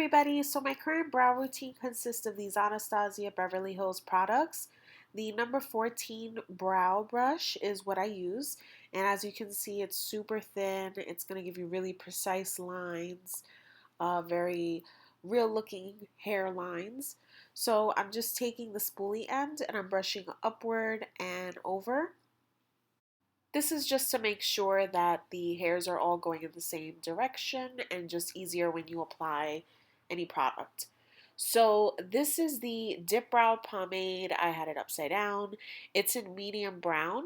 everybody, so my current brow routine consists of these Anastasia Beverly Hills products. The number 14 brow brush is what I use, and as you can see, it's super thin. It's going to give you really precise lines, very real looking hairlines. So I'm just taking the spoolie end and I'm brushing upward and over. This is just to make sure that the hairs are all going in the same direction and just easier when you apply any product. So this is the Dipbrow pomade. I had it upside down. It's in medium brown.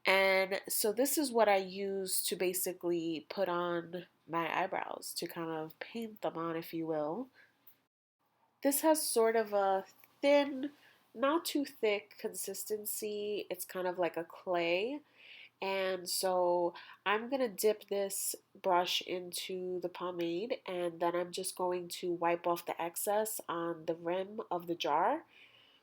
And so this is what I use to basically put on my eyebrows, to kind of paint them on, if you will. This has sort of a thin, not too thick consistency. It's kind of like a clay. And so I'm going to dip this brush into the pomade and then I'm just going to wipe off the excess on the rim of the jar.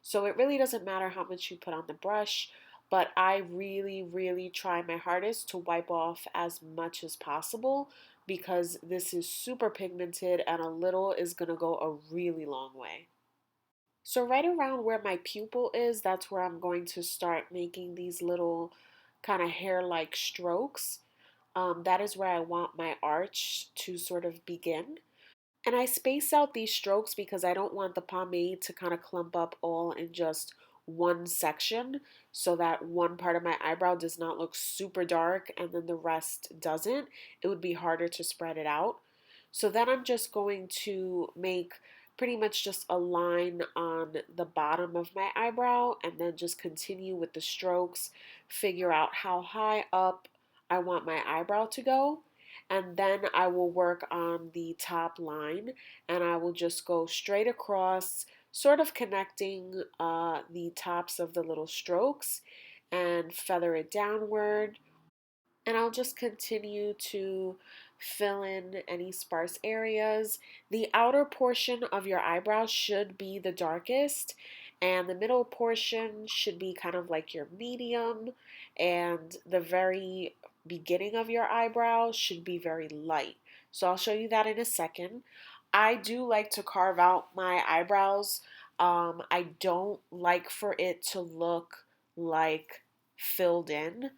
So it really doesn't matter how much you put on the brush, but I really try my hardest to wipe off as much as possible because this is super pigmented and a little is going to go a really long way. So right around where my pupil is, that's where I'm going to start making these little kind of hair-like strokes. That is where I want my arch to sort of begin. And I space out these strokes because I don't want the pomade to kind of clump up all in just one section so that one part of my eyebrow does not look super dark and then the rest doesn't. It would be harder to spread it out. So then I'm just going to make pretty much just a line on the bottom of my eyebrow and then just continue with the strokes, figure out how high up I want my eyebrow to go. And then I will work on the top line and I will just go straight across, sort of connecting the tops of the little strokes and feather it downward. And I'll just continue to fill in any sparse areas. The outer portion of your eyebrow should be the darkest, and the middle portion should be kind of like your medium, and the very beginning of your eyebrow should be very light. So I'll show you that in a second. I do like to carve out my eyebrows. I don't like for it to look like filled in.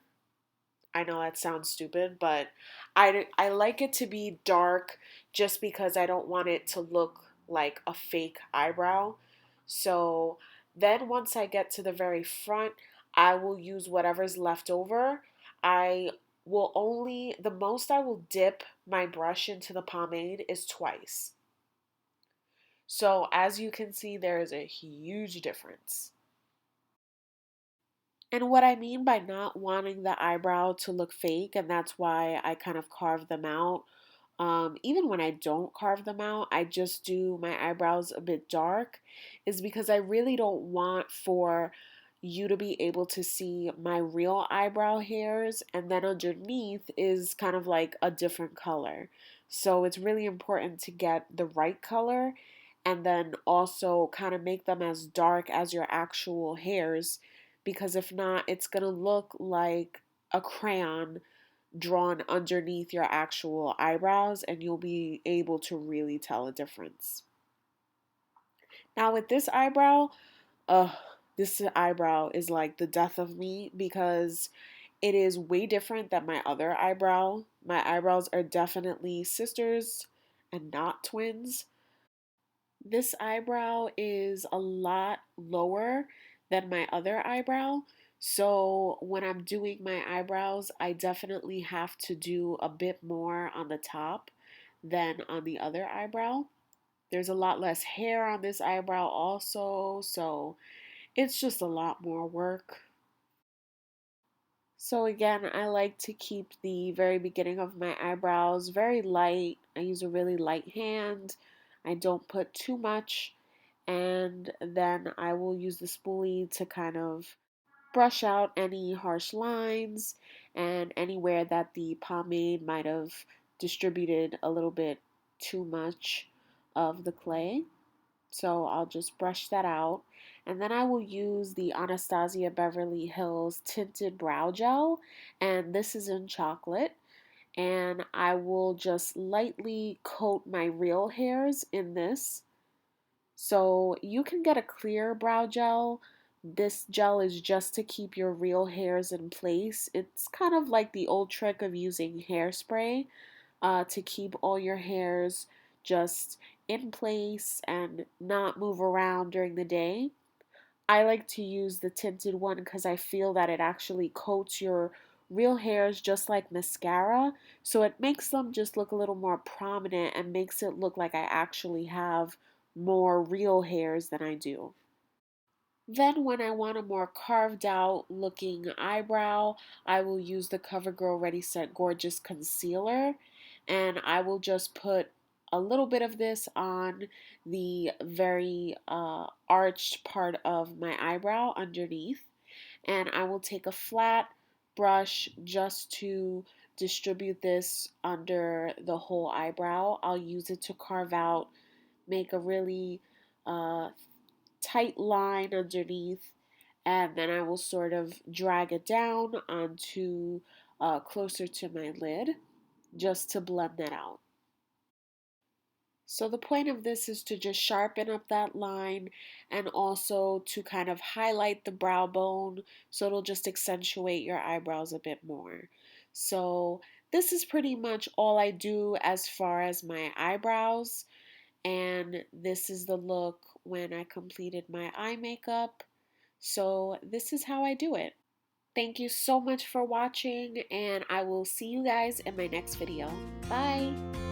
I know that sounds stupid, but I like it to be dark just because I don't want it to look like a fake eyebrow. So then once I get to the very front, I will use whatever's left over. I will only, the most I will dip my brush into the pomade is twice. So as you can see, there is a huge difference. And what I mean by not wanting the eyebrow to look fake, and that's why I kind of carve them out. Even when I don't carve them out, I just do my eyebrows a bit dark, is because I really don't want for you to be able to see my real eyebrow hairs, and then underneath is kind of like a different color. So it's really important to get the right color and then also kind of make them as dark as your actual hairs because if not, it's going to look like a crayon drawn underneath your actual eyebrows and you'll be able to really tell a difference. Now with this eyebrow, this eyebrow is like the death of me because it is way different than my other eyebrow. My eyebrows are definitely sisters and not twins. This eyebrow is a lot lower than my other eyebrow. So when I'm doing my eyebrows, I definitely have to do a bit more on the top than on the other eyebrow. There's a lot less hair on this eyebrow also, so it's just a lot more work. So again, I like to keep the very beginning of my eyebrows very light. I use a really light hand. I don't put too much. And then I will use the spoolie to kind of brush out any harsh lines and anywhere that the pomade might have distributed a little bit too much of the clay. So I'll just brush that out. And then I will use the Anastasia Beverly Hills Tinted Brow Gel. And this is in chocolate. and I will just lightly coat my real hairs in this. So you can get a clear brow gel. This gel is just to keep your real hairs in place. It's kind of like the old trick of using hairspray to keep all your hairs just in place and not move around during the day. I like to use the tinted one because I feel that it actually coats your real hairs just like mascara. So it makes them just look a little more prominent and makes it look like I actually have more real hairs than I do. Then when I want a more carved out looking eyebrow, I will use the CoverGirl Ready Set Gorgeous Concealer, and I will just put a little bit of this on the very arched part of my eyebrow underneath, and I will take a flat brush just to distribute this under the whole eyebrow. I'll use it to carve out, make a really uh, tight line underneath, and then I will sort of drag it down onto closer to my lid just to blend that out. So the point of this is to just sharpen up that line and also to kind of highlight the brow bone so it'll just accentuate your eyebrows a bit more. So this is pretty much all I do as far as my eyebrows. And this is the look when I completed my eye makeup. So this is how I do it. Thank you so much for watching, and I will see you guys in my next video. Bye!